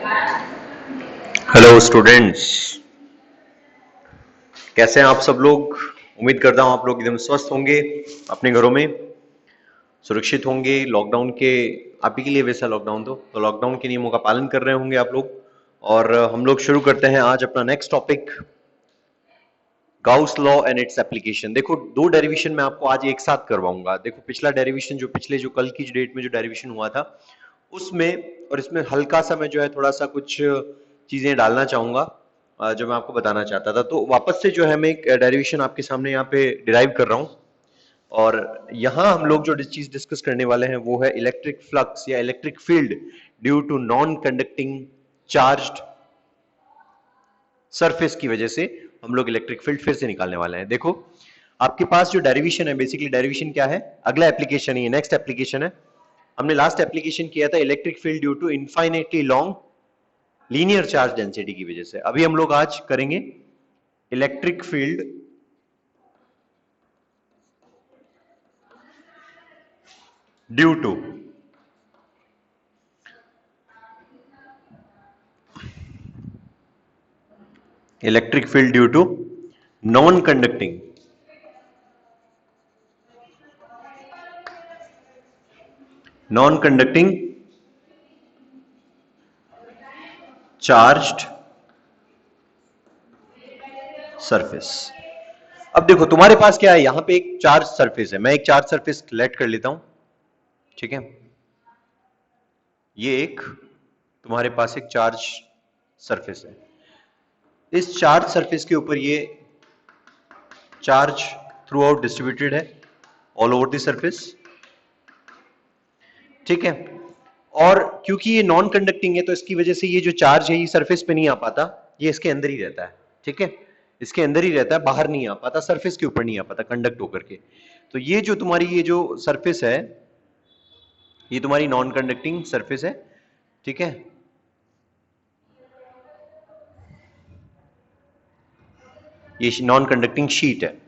Hello students, कैसे हैं आप सब लोग। उम्मीद करता हूं आप लोग एकदम स्वस्थ होंगे, अपने घरों में सुरक्षित होंगे। लॉकडाउन के आप ही के लिए वैसा लॉकडाउन तो लॉकडाउन के नियमों का पालन कर रहे होंगे आप लोग। और हम लोग शुरू करते हैं आज अपना next topic, Gauss law and its application. देखो, दो डेरिवेशन मैं आपको आज एक साथ करवाऊंगा। देखो, पिछला डेरिवेशन जो पिछले जो कल की डेट में जो डेरिवेशन हुआ था उसमें और इसमें हल्का सा मैं जो है थोड़ा सा कुछ चीजें डालना चाहूंगा जो मैं आपको बताना चाहता था। तो वापस से जो है मैं एक डेरिवेशन आपके सामने यहाँ पे डिराइव कर रहा हूँ। और यहां हम लोग जो चीज डिस्कस करने वाले हैं वो है इलेक्ट्रिक फ्लक्स या electric field due to non conducting charged surface की वजह से हम लोग इलेक्ट्रिक फील्ड फिर से निकालने वाले हैं। देखो, आपके पास जो डेरिवेशन है, बेसिकली डेरिवेशन क्या है, अगला एप्लीकेशन ही नेक्स्ट एप्लीकेशन है। हमने लास्ट एप्लीकेशन किया था electric field due to infinitely long linear charge density की वजह से। अभी हम लोग आज करेंगे electric field due to electric field due to non conducting charged surface. अब देखो, तुम्हारे पास क्या है, यहां पे एक चार्ज सरफेस है। मैं एक चार्ज सरफेस सेलेक्ट कर लेता हूं, ठीक है। ये एक तुम्हारे पास एक चार्ज सरफेस है। इस चार्ज सरफेस के ऊपर ये चार्ज थ्रू आउट डिस्ट्रीब्यूटेड है ऑल ओवर द सरफेस, ठीक है। और क्योंकि ये नॉन कंडक्टिंग है तो इसकी वजह से ये जो चार्ज है ये सरफेस पे नहीं आ पाता, ये इसके अंदर ही रहता है, ठीक है। इसके अंदर ही रहता है, बाहर नहीं आ पाता, सरफेस के ऊपर नहीं आ पाता कंडक्ट होकर के। तो ये जो तुम्हारी ये जो सरफेस है ये तुम्हारी नॉन कंडक्टिंग सरफेस है, ठीक है। ये नॉन कंडक्टिंग शीट है।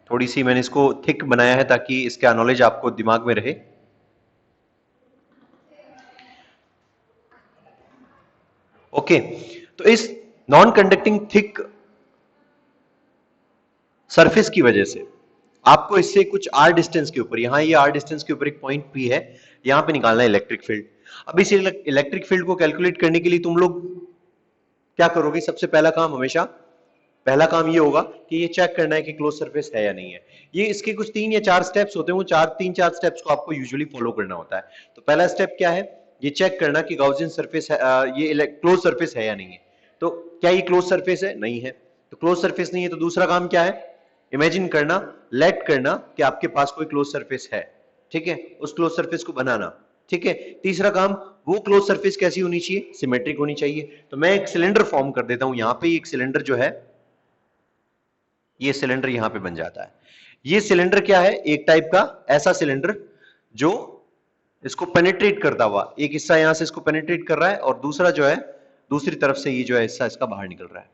थोड़ी सी मैंने इसको थिक बनाया है ताकि इसका नॉलेज आपको दिमाग में रहे। ओके, तो इस नॉन कंडक्टिंग थिक सरफेस की वजह से आपको इससे कुछ आर डिस्टेंस के ऊपर, यहां ये आर डिस्टेंस के ऊपर एक पॉइंट पी है, यहां पे निकालना है इलेक्ट्रिक फील्ड। अब इस इलेक्ट्रिक फील्ड को कैलकुलेट करने के लिए तुम लोग क्या करोगे, सबसे पहला काम हमेशा पहला काम ये होगा कि ये चेक करना है कि क्लोज सरफेस है या नहीं है। ये इसके कुछ 3 या 4 स्टेप्स होते हैं, वो 4 स्टेप्स को आपको यूजुअली फॉलो करना होता है। तो पहला स्टेप क्या है, ये चेक करना कि गाउसियन सरफेस है, ये क्लोज सरफेस है या नहीं है। तो क्या ये क्लोज सरफेस है, नहीं है। तो क्लोज सरफेस नहीं है तो दूसरा काम क्या है, इमेजिन करना, लेट करना कि आपके पास कोई क्लोज सरफेस है, ठीक है, उस क्लोज सरफेस को बनाना, ठीक है। तीसरा काम, वो क्लोज सरफेस कैसी होनी चाहिए, सिमेट्रिक होनी चाहिए। तो मैं एक सिलेंडर फॉर्म कर देता हूं, यहां पे एक सिलेंडर जो है, ये सिलेंडर यहां पे बन जाता है। ये सिलेंडर क्या है, एक टाइप का ऐसा सिलेंडर जो इसको पेनिट्रेट करता हुआ, एक हिस्सा यहां से इसको पेनिट्रेट कर रहा है और दूसरा जो है दूसरी तरफ से ये जो है हिस्सा इसका बाहर निकल रहा है।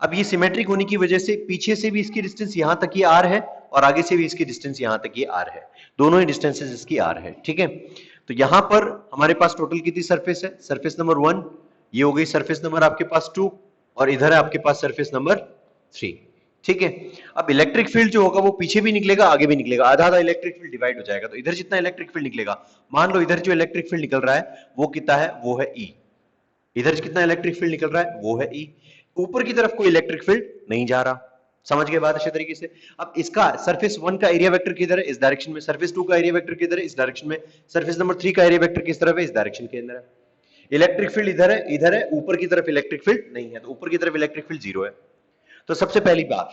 अब ये सिमेट्रिक होने की वजह से पीछे से भी इसकी डिस्टेंस यहां तक ये आर है और आगे से भी इसकी डिस्टेंस यहां तक ये आर है, दोनों ही डिस्टेंसेस इसकी आर है, ठीक है। तो यहां पर हमारे पास टोटल कितनी सरफेस है, सरफेस नंबर 1, ये हो गई सरफेस नंबर आपके पास 2 और इधर है आपके पास सरफेस नंबर 3, ठीक है। अब इलेक्ट्रिक फील्ड जो होगा वो पीछे भी निकलेगा आगे भी निकलेगा, आधा आधा इलेक्ट्रिक फील्ड डिवाइड हो जाएगा। तो इधर जितना इलेक्ट्रिक फील्ड निकलेगा, मान लो इधर जो इलेक्ट्रिक फील्ड निकल रहा है वो कितना है, वो है ई। इधर कितना इलेक्ट्रिक फील्ड निकल रहा है, वो है ई। ऊपर की तरफ कोई इलेक्ट्रिक फील्ड नहीं जा रहा, समझ गए बात अच्छे तरीके से। अब इसका सरफेस 1 का एरिया वेक्टर किधर है, इस डायरेक्शन में। सरफेस 2 का एरिया वेक्टर किधर है, इस डायरेक्शन में। सरफेस नंबर 3 का एरिया वेक्टर किस तरफ है, इस डायरेक्शन के अंदर है। इलेक्ट्रिक फील्ड इधर है, ऊपर की तरफ इलेक्ट्रिक फील्ड नहीं है, तो ऊपर की तरफ इलेक्ट्रिक फील्ड 0 है। तो सबसे पहली बात,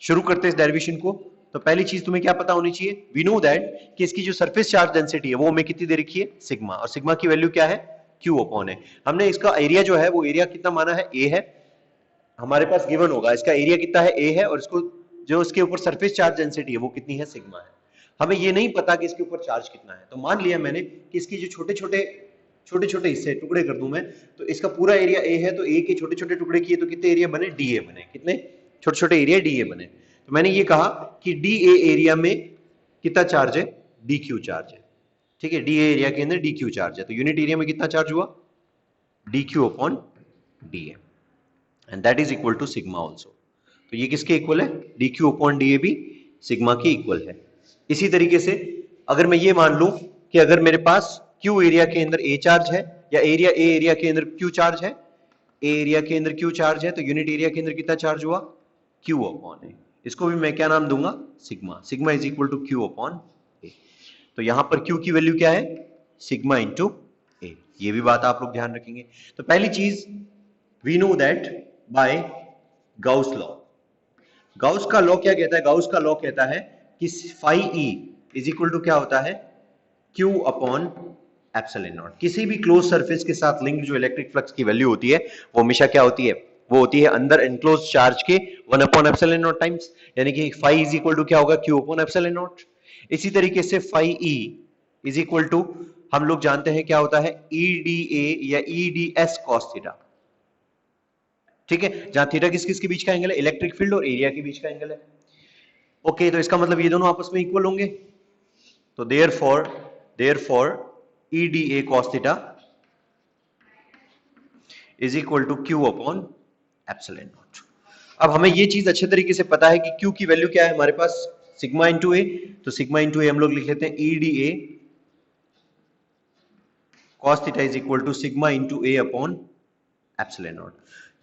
शुरू करते हैं इस डेरिवेशन को। तो पहली चीज तुम्हें क्या पता होनी चाहिए, वी नो दैट कि इसकी जो सरफेस चार्ज डेंसिटी है वो हमें कितनी दे रखी है, सिग्मा, और सिग्मा की वैल्यू क्या है, क्यू अपॉन है। हमने इसका एरिया जो है वो एरिया कितना माना है, ए है, हमारे पास गिवन होगा इसका एरिया कितना है, ए है, और इसको जो इसके ऊपर सरफेस चार्ज डेंसिटी है वो कितनी है, सिग्मा है। हमें ये नहीं पता कि इसके ऊपर चार्ज कितना है, तो मान लिया मैंने कि इसकी जो छोटे छोटे हिस्से टुकड़े कर दूं मैं, तो इसका पूरा एरिया ए है, तो ए के छोटे छोटे टुकड़े किए तो कितने एरिया बने, डी ए बने। कितने छोटे छोटे एरिया, डी ए बने। तो मैंने ये कहा कि डी ए एरिया में कितना चार्ज है, डी क्यू चार्ज है, ठीक है, डी एरिया के अंदर डी क्यू चार्ज है, तो यूनिट एरिया में कितना चार्ज हुआ, d q upon d A, and that is equal to sigma also. तो ये किसके इक्वल है, d q upon d A भी सिग्मा के इक्वल है। इसी तरीके से अगर मैं ये मान लूं कि अगर मेरे पास क्यू एरिया के अंदर ए चार्ज है, या एरिया ए एरिया के अंदर क्यू चार्ज है, ए एरिया के अंदर क्यू चार्ज है, तो यूनिट एरिया के अंदर कितना चार्ज हुआ, क्यू अपॉन ए। इसको भी मैं क्या नाम दूंगा, sigma. Sigma is equal to Q upon A. तो यहां पर क्यू की वैल्यू क्या है, सिग्मा इंटू ए। ये भी बात आप लोग ध्यान रखेंगे। तो पहली चीज, we know that by Gauss law. Gauss का लॉ क्या कहता है, गाउस का लॉ कहता है कि phi E is equal to क्या होता है, क्यू अपॉन एप्सिलॉन नॉट। किसी भी क्लोज सरफेस के साथ लिंक जो इलेक्ट्रिक फ्लक्स की वैल्यू होती है वो हमेशा क्या होती है, वो होती है अंदर एनक्लोज चार्ज के 1 अपॉन एप्सिलॉन नॉट टाइम्स, यानी कि फाई इज इक्वल टू क्या होगा, क्यू अपॉन एप्सिलॉन नॉट। इसी तरीके से phi E is equal to, हम लोग जानते हैं क्या होता है, ई डी ए या E D S cos theta. ठीक है, जहां थीटा किस किस के बीच का एंगल है, इलेक्ट्रिक फील्ड और एरिया के बीच का एंगल है। ओके, तो इसका मतलब ये दोनों आपस में इक्वल होंगे। तो therefore E D A cos theta is equal to Q upon epsilon naught. अब हमें ये चीज अच्छे तरीके से पता है कि क्यू की वैल्यू क्या है हमारे पास, सिग्मा इंटू ए। तो सिग्मा इंटू ए हम लोग लिख लेते हैं E D A cos theta is equal to sigma into A upon epsilon naught.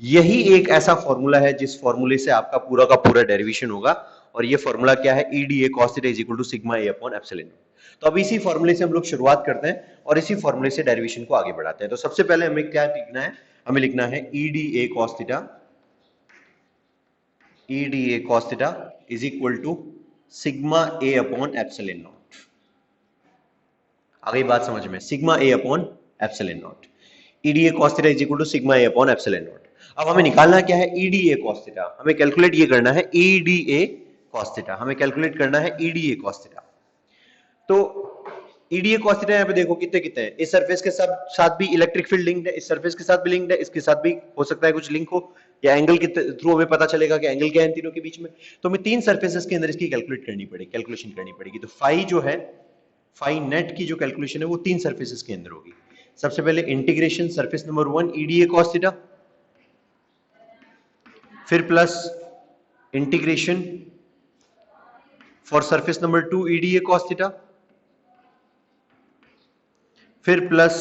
यही एक ऐसा फॉर्मूला है जिस फॉर्मूले से आपका पूरा का पूरा डेरिवेशन होगा, और ये फॉर्मूला क्या है, E D A cos theta is equal to sigma A upon epsilon naught. तो अब इसी फॉर्मूले से हम लोग शुरुआत करते हैं और इसी फॉर्मूले से डेरिवेशन को आगे बढ़ाते हैं। तो सबसे पहले हमें क्या लिखना है, हमें लिखना है E D A cos theta, E D A cos theta is equal to sigma A upon epsilon naught. आ गई बात समझ में, sigma A upon epsilon naught. E D A cos theta is equal to sigma A upon epsilon naught. अब हमें निकालना क्या है, E D A cos theta. हमें कैलकुलेट ये करना है E D A cos theta, हमें कैलकुलेट करना है E D A cos theta. तो ईडीए कॉस थीटा यहाँ पे देखो कितने कितने हैं, इस सरफेस के साथ भी इलेक्ट्रिक फील्ड लिंक्ड है, इस सरफेस के साथ भी लिंक्ड है, इसके साथ भी हो सकता है कुछ लिंक हो, या एंगल के थ्रू हमें पता चलेगा कि एंगल क्या है इन तीनों के बीच में। तो हमें तीन सरफेसेस के अंदर इसकी कैलकुलेशन करनी पड़ेगी। तो फाई जो है, फाई नेट की जो कैलकुलेशन है वो तीन सरफेसेस के अंदर होगी। सबसे पहले integration surface number 1 EDA cos theta, फिर plus integration for surface number 2 EDA cos theta, फिर plus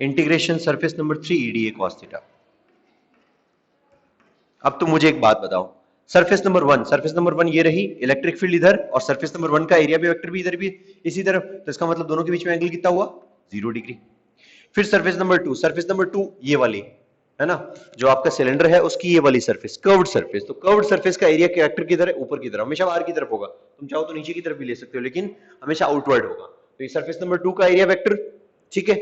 integration surface number 3 EDA cos theta. अब तो मुझे एक बात बताओ, सरफेस नंबर 1 ये रही, इलेक्ट्रिक फील्ड इधर, और सरफेस नंबर 1 का एरिया भी वेक्टर भी इधर भी इसी तरफ, तो इसका मतलब दोनों के बीच में एंगल कितना हुआ, 0 डिग्री। फिर सरफेस नंबर 2 ये वाली है ना, जो आपका सिलेंडर है उसकी ये वाली सरफेस, कर्व्ड सरफेस। तो कर्व्ड सरफेस का एरिया के वेक्टर किधर है, ऊपर की तरफ, हमेशा बाहर की तरफ होगा। तुम चाहो तो नीचे की तरफ भी ले सकते हो, लेकिन हमेशा आउटवर्ड होगा। तो ये सरफेस नंबर 2 का एरिया वेक्टर, ठीक है,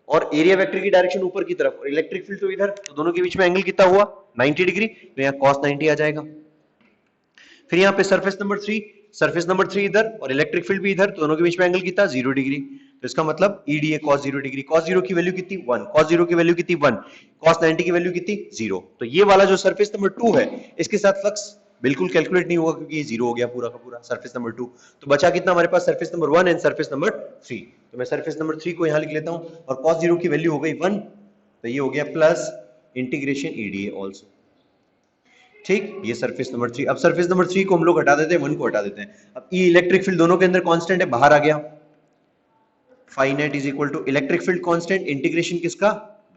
और एरिया वेक्टर की डायरेक्शन ऊपर की तरफ, और इलेक्ट्रिक फील्ड तो इधर, तो दोनों के बीच में एंगल कितना हुआ, 90 डिग्री। तो यहाँ cos 90 आ जाएगा। फिर यहाँ पे सरफेस नंबर 3 इधर और इलेक्ट्रिक फील्ड भी इधर, तो दोनों के बीच में एंगल कितना, 0 डिग्री। तो इसका मतलब ईडीए cos 0 डिग्री, cos 0 की वैल्यू कितनी, 1, cos 0 की वैल्यू कितनी, 1, cos 90 की वैल्यू कितनी, 0। तो ये वाला जो सरफेस नंबर 2 है, इसके साथ फ्लक्स बिल्कुल कैलकुलेट नहीं होगा, क्योंकि ये 0 हो गया पूरा का पूरा सरफेस नंबर 2। तो बचा कितना हमारे पास, surface number 1 and surface number 3। तो मैं सरफेस नंबर 3 को यहां लिख लेता हूं, और cos 0 की वैल्यू हो गई 1, तो ये हो गया प्लस इंटीग्रेशन ईडीए ऑल्सो। ठीक, ये सरफेस नंबर 3। अब सरफेस नंबर 3 को हम लोग हटा देते हैं, 1 को हटा देते हैं। अब ई इलेक्ट्रिक फील्ड दोनों के अंदर कांस्टेंट है, बाहर आ गया, phi net is equal to electric field constant, integration किसका,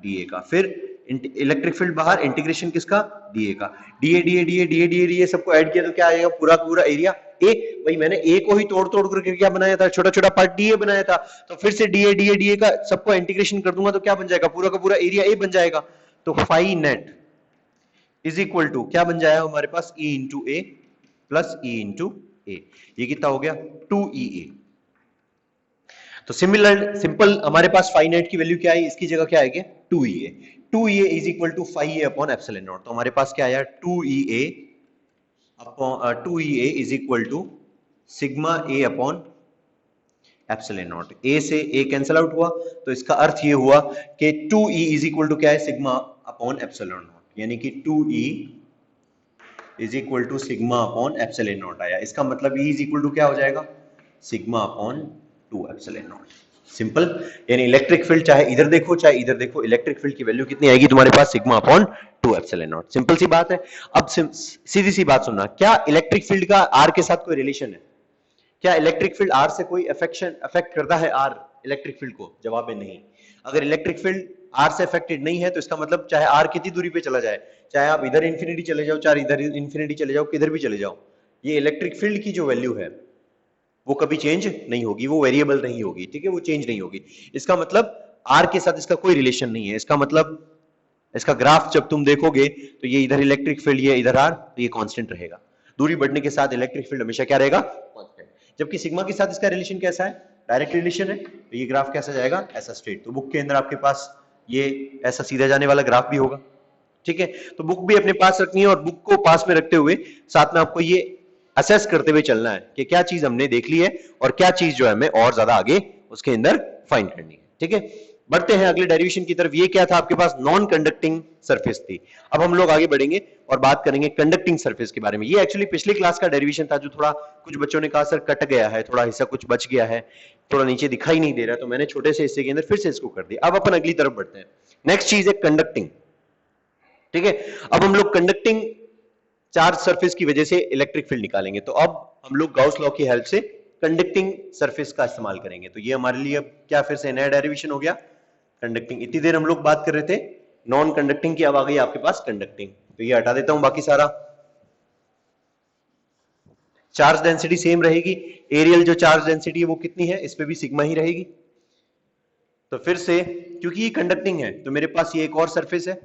डीए का। फिर इलेक्ट्रिक फील्ड बाहर, इंटीग्रेशन किसका, डीए का। डीए सबको ऐड किया तो क्या आएगा, पूरा पूरा एरिया ए। भाई मैंने ए को ही तोड़ तोड़ करके क्या बनाया था, छोटा छोटा पार्ट डीए बनाया था, तो फिर से डीए का सबको इंटीग्रेशन कर दूंगा तो क्या बन जाएगा, पूरा का पूरा एरिया ए बन जाएगा। तो phi net is equal to क्या बन जाएगा हमारे पास, E into A plus E into A. ये कितना हो गया, 2EA। तो सिंपल हमारे पास फाई नेट की वैल्यू क्या है, इसकी जगह क्या आएगी, 2EA। 2EA is equal to phi A upon epsilon naught. तो हमारे पास क्या आया, 2EA upon 2EA is equal to sigma A upon epsilon naught. A से ए कैंसिल आउट हुआ, तो इसका अर्थ ये हुआ कि 2E इज इक्वल टू क्या है, सिग्मा अपॉन एप्सिलॉन नॉट, यानी कि 2E is equal to sigma upon epsilon naught आया। इसका मतलब E इज इक्वल टू क्या हो जाएगा, sigma upon 2 epsilon naught. Simple, यानी इलेक्ट्रिक फील्ड चाहे इधर देखो चाहे इधर देखो, इलेक्ट्रिक फील्ड की वैल्यू कितनी आएगी तुम्हारे पास, sigma upon 2 epsilon naught. Simple सी बात है। अब सीधी सी बात सुनना, क्या इलेक्ट्रिक फील्ड का आर के साथ कोई रिलेशन है? क्या इलेक्ट्रिक फील्ड आर से कोई अफेक्ट करता है आर इलेक्ट्रिक फील्ड को? जवाब है नहीं। अगर इलेक्ट्रिक फील्ड आर से अफेक्टेड नहीं है तो इसका मतलब चाहे आर कितनी दूरी पे चला जाए, चाहे आप इधर इंफिनिटी चले जाओ चाहे इधर इंफिनिटी चले जाओ, किधर भी चले जाओ, ये इलेक्ट्रिक फील्ड की जो वैल्यू है वो कभी चेंज नहीं होगी, वो वेरिएबल नहीं होगी, ठीक है, वो चेंज नहीं होगी। इसका मतलब आर के साथ इसका कोई रिलेशन नहीं है। इसका मतलब इसका ग्राफ जब तुम देखोगे तो ये इधर इलेक्ट्रिक फील्ड, ये इधर आर, तो ये कांस्टेंट रहेगा। दूरी बढ़ने के साथ इलेक्ट्रिक फील्ड हमेशा क्या रहेगा? कांस्टेंट। जबकि सिग्मा के साथ इसका रिलेशन कैसा है? डायरेक्ट रिलेशन है, तो ये ग्राफ कैसा जाएगा? ऐसा स्ट्रेट। तो बुक के अंदर आपके पास ये ऐसा सीधा जाने वाला ग्राफ भी होगा, ठीक है। तो बुक भी अपने पास रखनी है और बुक को पास में रखते हुए साथ में आपको ये असेस करते हुए चलना है कि क्या चीज हमने देख ली है और क्या चीज जो है हमें और ज्यादा आगे उसके अंदर फाइंड करनी है, ठीक है। बढ़ते हैं अगले डेरिवेशन की तरफ। ये क्या था आपके पास? नॉन कंडक्टिंग सरफेस थी। अब हम लोग आगे बढ़ेंगे और बात करेंगे कंडक्टिंग सरफेस के बारे में। ये एक्चुअली पिछली क्लास का डेरिवेशन था जो थोड़ा कुछ बच्चों ने कहा सर कट गया है, थोड़ा हिस्सा कुछ बच गया है, थोड़ा नीचे दिखाई नहीं दे रहा, तो मैंने छोटे से हिस्से के अंदर फिर से इसको कर दिया। अब अपन अगली तरफ बढ़ते हैं। नेक्स्ट चीज है कंडक्टिंग, ठीक है। अब हम लोग कंडक्टिंग चार्ज सरफेस की वजह से इलेक्ट्रिक फील्ड निकालेंगे। तो अब हम लोग गाउस लॉ की हेल्प से कंडक्टिंग सरफेस का इस्तेमाल करेंगे। तो ये हमारे लिए अब क्या फिर से नया डेरिवेशन हो गया, कंडक्टिंग। इतनी देर हम लोग बात कर रहे थे नॉन कंडक्टिंग की, अब आ गई आपके पास कंडक्टिंग। तो ये हटा देता हूं बाकी सारा। चार्ज डेंसिटी सेम रहेगी, एरियल जो चार्ज डेंसिटी है वो कितनी है, इस पे भी सिग्मा ही रहेगी। तो फिर से क्योंकि ये कंडक्टिंग है तो मेरे पास ये एक और सरफेस है,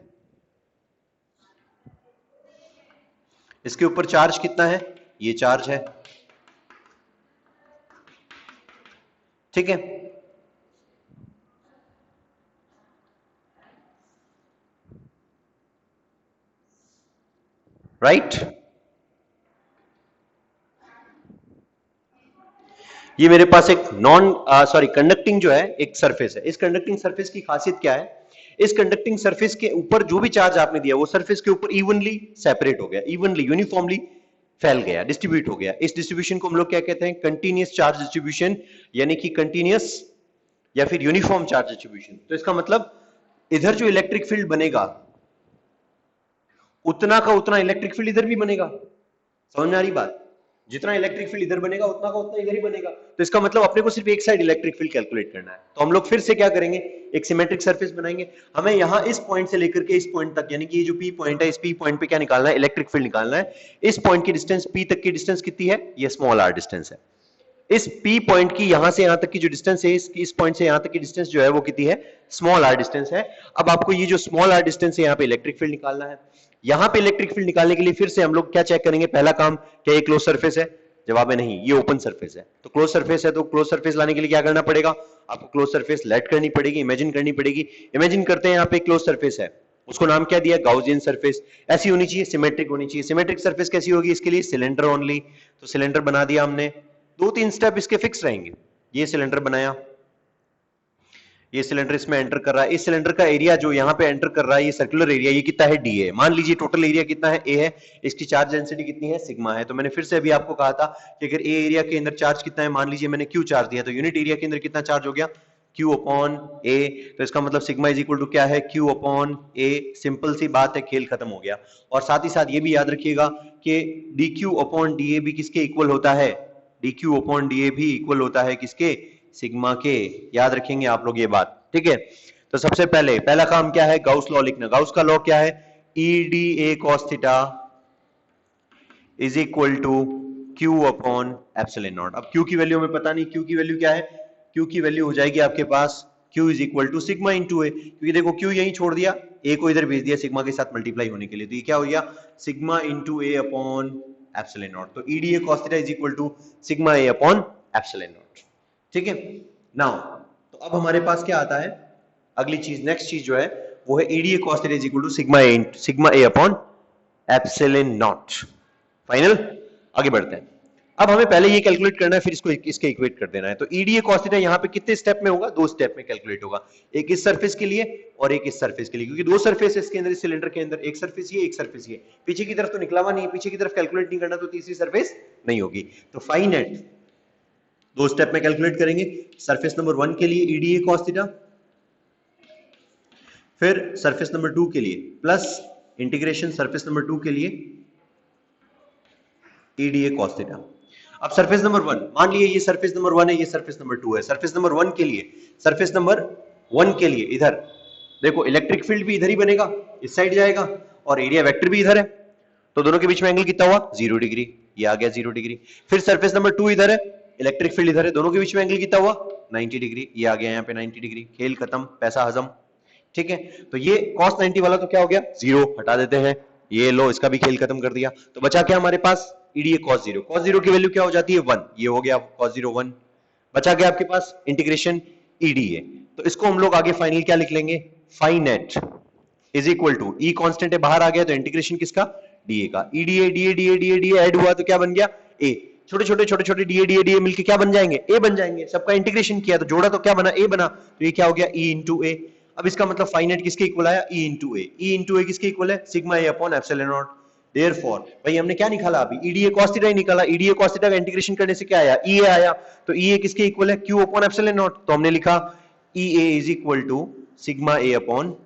इसके ऊपर चार्ज कितना है, ये चार्ज है, ठीक है। राइट, ये मेरे पास एक कंडक्टिंग जो है एक सरफेस है। इस कंडक्टिंग सरफेस की खासियत क्या है? इस कंडक्टिंग सरफेस के ऊपर जो भी चार्ज आपने दिया वो सरफेस के ऊपर इवनली सेपरेट हो गया, इवनली यूनिफॉर्मली फैल गया, डिस्ट्रीब्यूट हो गया। इस डिस्ट्रीब्यूशन को हम लोग क्या कहते हैं? कंटीन्यूअस चार्ज डिस्ट्रीब्यूशन, यानी कि कंटीन्यूअस या फिर यूनिफॉर्म चार्ज डिस्ट्रीब्यूशन। तो इसका मतलब इधर जो इलेक्ट्रिक फील्ड बनेगा उतना का उतना इलेक्ट्रिक फील्ड इधर भी बनेगा। समझ में आ रही बात? जितना इलेक्ट्रिक फील्ड इधर बनेगा उतना का उतना इधर ही बनेगा। तो इसका मतलब अपने को सिर्फ एक साइड इलेक्ट्रिक फील्ड कैलकुलेट करना है। तो हम लोग फिर से क्या करेंगे? एक सिमेट्रिक सरफेस बनाएंगे। हमें यहां इस पॉइंट से लेकर के इस पॉइंट तक, यानी कि ये जो पी पॉइंट है, इस पी पॉइंट पे क्या निकालना है? इलेक्ट्रिक फील्ड निकालना है। इस पॉइंट की डिस्टेंस पी तक की डिस्टेंस कितनी है? ये स्मॉल आर डिस्टेंस है। इस पी पॉइंट की यहां से यहां तक की जो डिस्टेंस है, इस पॉइंट से यहां तक की डिस्टेंस जो है वो कितनी है? स्मॉल आर डिस्टेंस है। अब आपको ये जो स्मॉल आर डिस्टेंस है यहां पे इलेक्ट्रिक फील्ड निकालना है। यहां पे इलेक्ट्रिक फील्ड निकालने के लिए फिर से हम लोग क्या चेक करेंगे? पहला काम, क्या ये क्लोज सरफेस है? जवाब है नहीं, ये ओपन सरफेस है। तो क्लोज सरफेस है तो क्लोज सरफेस लाने के लिए क्या करना पड़ेगा? आपको क्लोज सरफेस लेट करनी पड़ेगी, इमेजिन करनी पड़ेगी। इमेजिन करते हैं यहाँ पे क्लोज सरफेस है, उसको नाम क्या दिया? Gaussian surface. ऐसी होनी चाहिए, सिमेट्रिक होनी चाहिए। सिमेट्रिक सरफेस कैसी होगी? इसके लिए सिलेंडर ओनली। तो सिलेंडर बना दिया हमने, 2-3 स्टेप इसके फिक्स रहेंगे। ये सिलेंडर बनाया, ये सिलेंडर इसमें एंटर कर रहा है। इस सिलेंडर का एरिया जो यहाँ पे एंटर कर रहा है, ये सर्कुलर एरिया, ये कितना है? डी है। मान लीजिए टोटल एरिया कितना है? ए है। इसकी चार्ज डेंसिटी कितनी है? सिग्मा है। तो मैंने फिर से अभी आपको कहा था कि अगर ए एरिया के अंदर चार्ज कितना है, मान लीजिए मैंने क्यू चार्ज दिया, तो यूनिट एरिया के अंदर कितना चार्ज हो गया? Q upon A. तो इसका मतलब सिग्मा इज इक्वल टू क्या है? Q अपॉन ए। सिंपल सी बात है, खेल खत्म हो गया। और साथ ही साथ ये भी याद रखिएगा कि dQ अपॉन dA भी किसके इक्वल होता है? dQ अपॉन dA भी इक्वल होता है किसके? सिग्मा के। याद रखेंगे आप लोग ये बात, ठीक है। तो सबसे पहला काम क्या है? गाउस लॉ लिखना। गाउस का लॉ क्या है? EDA cos theta is equal to Q upon epsilon naught. अब Q की वैल्यू हमें पता नहीं, Q की वैल्यू क्या है? Q की वैल्यू हो जाएगी आपके पास Q is equal to sigma into A, क्योंकि देखो Q यहीं छोड़ दिया, ए को इधर भेज दिया सिग्मा के साथ मल्टीप्लाई होने के लिए। तो ये क्या हो गया? Sigma into A upon epsilon naught. तो EDA cos theta is equal to sigma A upon epsilon naught, ठीक है। नाउ तो अब हमारे पास क्या आता है? अगली चीज, नेक्स्ट चीज जो है वो है EDA cos theta is equal to sigma A upon epsilon naught. Final, आगे बढ़ते हैं। अब हमें पहले ये कैलकुलेट करना है, फिर इसको इसके इक्वेट कर देना है। तो EDA cos थीटा यहाँ पे कितने स्टेप में होगा? 2 स्टेप में कैलकुलेट होगा, एक इस सरफेस के लिए और एक इस सरफेस के लिए, क्योंकि 2 सरफेस है इसके अंदर, इस सिलेंडर के अंदर, एक सरफेस ये, एक सरफेस ये। पीछे की तरफ तो निकला हुआ नहीं है, पीछे की तरफ कैलकुलेट नहीं करना तो तीसरी सरफेस नहीं होगी। तो फाइनाइट दो स्टेप में कैलकुलेट करेंगे। सरफेस नंबर 1 के लिए EDA cos थीटा, फिर सरफेस नंबर 2 के लिए प्लस इंटीग्रेशन सरफेस नंबर 2 के लिए EDA cos थीटा। अब सरफेस नंबर 1 मान लिए ये सरफेस नंबर 1 है, ये सरफेस नंबर 2 है। सरफेस नंबर 1 के लिए, सरफेस नंबर 1 के लिए इधर देखो इलेक्ट्रिक फील्ड भी इधर ही बनेगा, इस साइड जाएगा, और एरिया वेक्टर भी इधर है, तो दोनों के बीच में एंगल कितना हुआ 0 डिग्री, ये आ गया 0 डिग्री। फिर सरफेस नंबर 2 इधर है, इलेक्ट्रिक फील्ड इधर है, दोनों के बीच में एंगल कितना हुआ 90 डिग्री, ये आ गया यहाँ पे 90 डिग्री। खेल खत्म, पैसा हजम। ठीक है, तो ये cos 90 वाला तो क्या हो गया 0, हटा देते हैं, ये लो इसका भी खेल खत्म कर दिया। तो बचा क्या हमारे पास EDA cos 0, cos 0 की वैल्यू क्या हो जाती है 1, ये हो गया cos 0 1। बचा गया आपके पास इंटीग्रेशन EDA, तो इसको हम लोग आगे फाइनल क्या लिख लेंगे, phi net is equal to, E constant है बाहर आ गया तो इंटीग्रेशन किसका DA का, EDA ऐड हुआ तो क्या बन गया A, छोटे छोटे DA मिलके क्या बन जाएंगे A बन जाएंगे। सबका इंटीग्रेशन किया तो जोड़ा तो क्या बना A बना, तो ये क्या हो गया E इंटू A। अब इसका मतलब फाइनेट किसके इक्वल आया E इंटू A किसके इक्वल है sigma A upon epsilon not. Therefore भाई हमने क्या निकाला अभी EDA cos थीटा ही निकाला, EDA cos थीटा का इंटीग्रेशन करने से क्या आया EA आया, तो EA किसके इक्वल है Q अपॉन एप्सिलॉन नॉट, तो हमने लिखा EA is equal to sigma A upon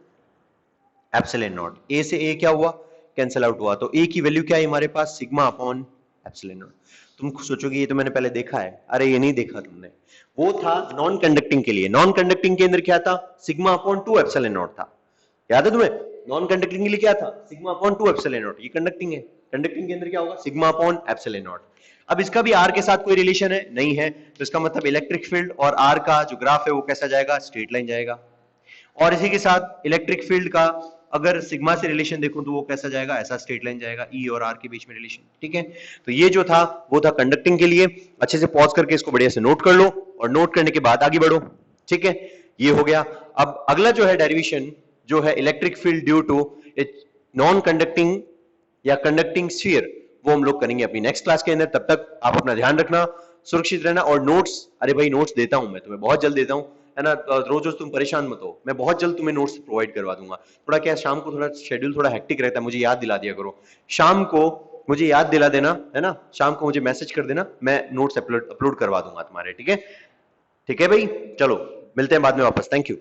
epsilon naught. A से A क्या हुआ कैंसिल आउट हुआ, तो A की वैल्यू क्या है हमारे पास सिग्मा अपॉन एप्सिलॉन नॉट। तुम सोचोगे ये तो मैंने पहले देखा है, अरे ये नहीं देखा तुमने, वो था नॉन कंडक्टिंग के लिए। नॉन कंडक्टिंग के अंदर क्या था सिग्मा अपॉन 2 एप्सिलॉन नॉट था, याद है तुम्हें, नॉन कंडक्टिंग के लिए क्या था सिग्मा अपॉन 2 एप्सिलॉन नॉट। ये कंडक्टिंग है, कंडक्टिंग के अंदर क्या होगा सिग्मा अपॉन एप्सिलॉन नॉट। अब इसका भी R के साथ कोई रिलेशन है नहीं है, तो इसका मतलब इलेक्ट्रिक फील्ड और R का जो ग्राफ है वो कैसा जाएगा स्ट्रेट लाइन जाएगा। और इसी के साथ इलेक्ट्रिक फील्ड का अगर सिग्मा से रिलेशन देखूं तो वो कैसा जाएगा ऐसा स्ट्रेट लाइन जाएगा, E और R के बीच में रिलेशन। ठीक है, तो ये जो था वो था कंडक्टिंग के लिए। अच्छे से पॉज करके इसको बढ़िया से नोट कर लो और नोट करने के बाद आगे बढ़ो। ठीक है, ये हो गया। अब अगला जो है डेरिवेशन जो है electric field due to non conducting या कंडक्टिंग स्फीयर, वो हम लोग करेंगे अपनी नेक्स्ट क्लास के अंदर। तब तक आप अपना ध्यान रखना, सुरक्षित रहना, और नोट्स, अरे भाई नोट्स देता हूं मैं तुम्हें, बहुत जल्द देता हूं, है ना, रोज रोज तुम परेशान मत हो, मैं बहुत जल्द तुम्हें नोट्स प्रोवाइड करवा दूंगा। थोड़ा क्या शाम को थोड़ा शेड्यूल थोड़ा हेक्टिक रहता है, मुझे याद दिला दिया करो, शाम को मुझे याद दिला देना, है ना, शाम को मुझे मैसेज कर देना, मैं नोट्स अपलोड करवा दूंगा तुम्हारे। ठीक है, ठीक है भाई, चलो मिलते हैं बाद में वापस, थैंक यू।